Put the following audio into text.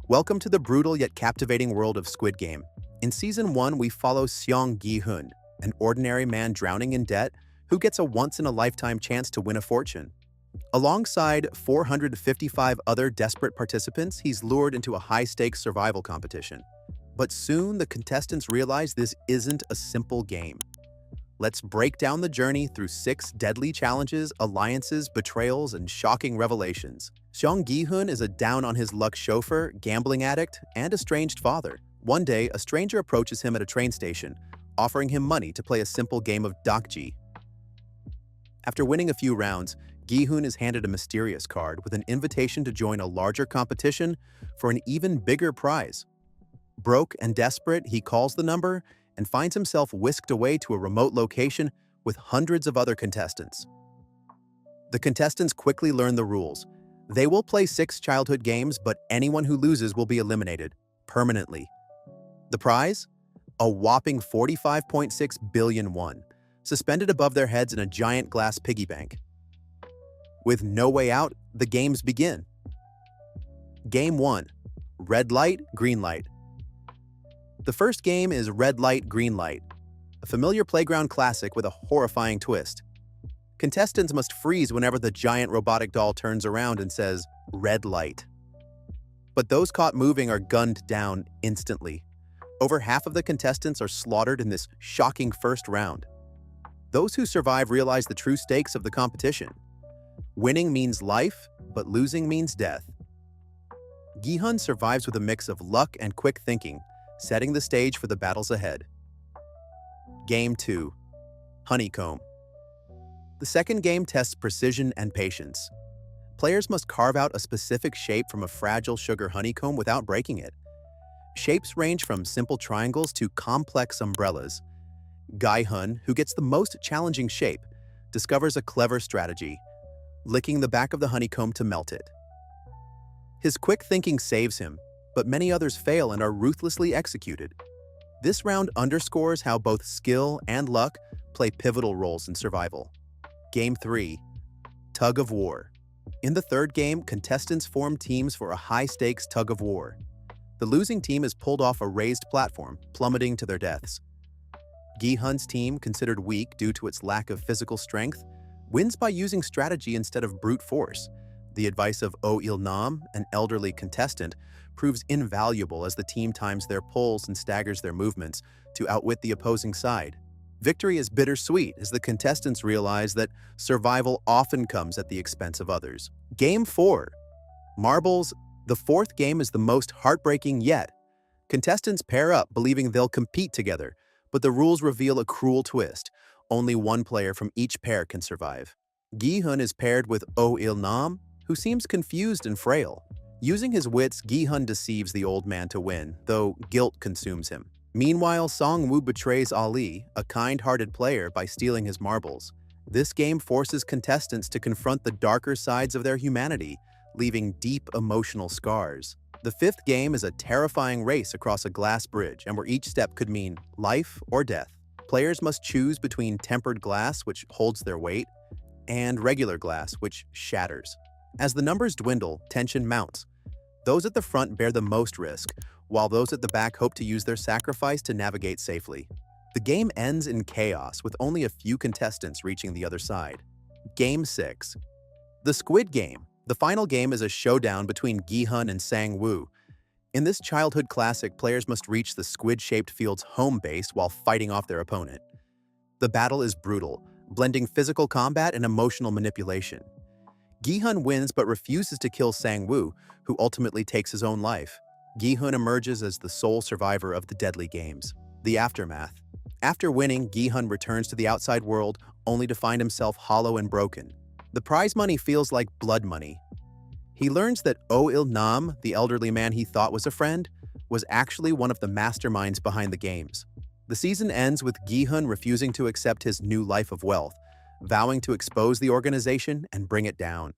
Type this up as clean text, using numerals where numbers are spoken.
Welcome to the brutal yet captivating world of Squid Game. In Season 1, we follow Seong Gi-hun, an ordinary man drowning in debt who gets a once-in-a-lifetime chance to win a fortune. Alongside 455 other desperate participants, he's lured into a high-stakes survival competition. But soon, the contestants realize this isn't a simple game. Let's break down the journey through 6 deadly challenges, alliances, betrayals, and shocking revelations. Seong Gi-hun is a down-on-his-luck chauffeur, gambling addict, and estranged father. One day, a stranger approaches him at a train station, offering him money to play a simple game of Deok-su. After winning a few rounds, Gi-hun is handed a mysterious card with an invitation to join a larger competition for an even bigger prize. Broke and desperate, he calls the number and finds himself whisked away to a remote location with hundreds of other contestants. The contestants quickly learn the rules. They will play 6 childhood games, but anyone who loses will be eliminated permanently. The prize? A whopping 45.6 billion won, suspended above their heads in a giant glass piggy bank. With no way out, the games begin. Game 1. Red light, green light. The first game is Red Light, Green Light, a familiar playground classic with a horrifying twist. Contestants must freeze whenever the giant robotic doll turns around and says, "Red light." But those caught moving are gunned down instantly. Over half of the contestants are slaughtered in this shocking first round. Those who survive realize the true stakes of the competition. Winning means life, but losing means death. Gi-hun survives with a mix of luck and quick thinking, setting the stage for the battles ahead. Game 2. Honeycomb. The second game tests precision and patience. Players must carve out a specific shape from a fragile sugar honeycomb without breaking it. Shapes range from simple triangles to complex umbrellas. Gi-hun, who gets the most challenging shape, discovers a clever strategy, licking the back of the honeycomb to melt it. His quick thinking saves him, but many others fail and are ruthlessly executed. This round underscores how both skill and luck play pivotal roles in survival. Game 3. Tug of War. In the third game, contestants form teams for a high-stakes tug of war. The losing team is pulled off a raised platform, plummeting to their deaths. Gi-hun's team, considered weak due to its lack of physical strength, wins by using strategy instead of brute force. The advice of Ho-yeon, an elderly contestant, proves invaluable as the team times their pulls and staggers their movements to outwit the opposing side. Victory is bittersweet as the contestants realize that survival often comes at the expense of others. Game 4. Marbles. The fourth game is the most heartbreaking yet. Contestants pair up believing they'll compete together, but the rules reveal a cruel twist. Only one player from each pair can survive. Gi-hun is paired with Ho-yeon, who seems confused and frail. Using his wits, Gi-hun deceives the old man to win, though guilt consumes him. Meanwhile, Song-woo betrays Ali, a kind-hearted player, by stealing his marbles. This game forces contestants to confront the darker sides of their humanity, leaving deep emotional scars. The fifth game is a terrifying race across a glass bridge, and where each step could mean life or death. Players must choose between tempered glass, which holds their weight, and regular glass, which shatters. As the numbers dwindle, tension mounts. Those at the front bear the most risk, while those at the back hope to use their sacrifice to navigate safely. The game ends in chaos, with only a few contestants reaching the other side. Game 6. The Squid Game. The final game is a showdown between Gi-hun and Sang-woo. In this childhood classic, players must reach the squid-shaped field's home base while fighting off their opponent. The battle is brutal, blending physical combat and emotional manipulation. Gi-hun wins but refuses to kill Sang-woo, who ultimately takes his own life. Gi-hun emerges as the sole survivor of the deadly games. The aftermath. After winning, Gi-hun returns to the outside world, only to find himself hollow and broken. The prize money feels like blood money. He learns that Ho-yeon, the elderly man he thought was a friend, was actually one of the masterminds behind the games. The season ends with Gi-hun refusing to accept his new life of wealth, vowing to expose the organization and bring it down.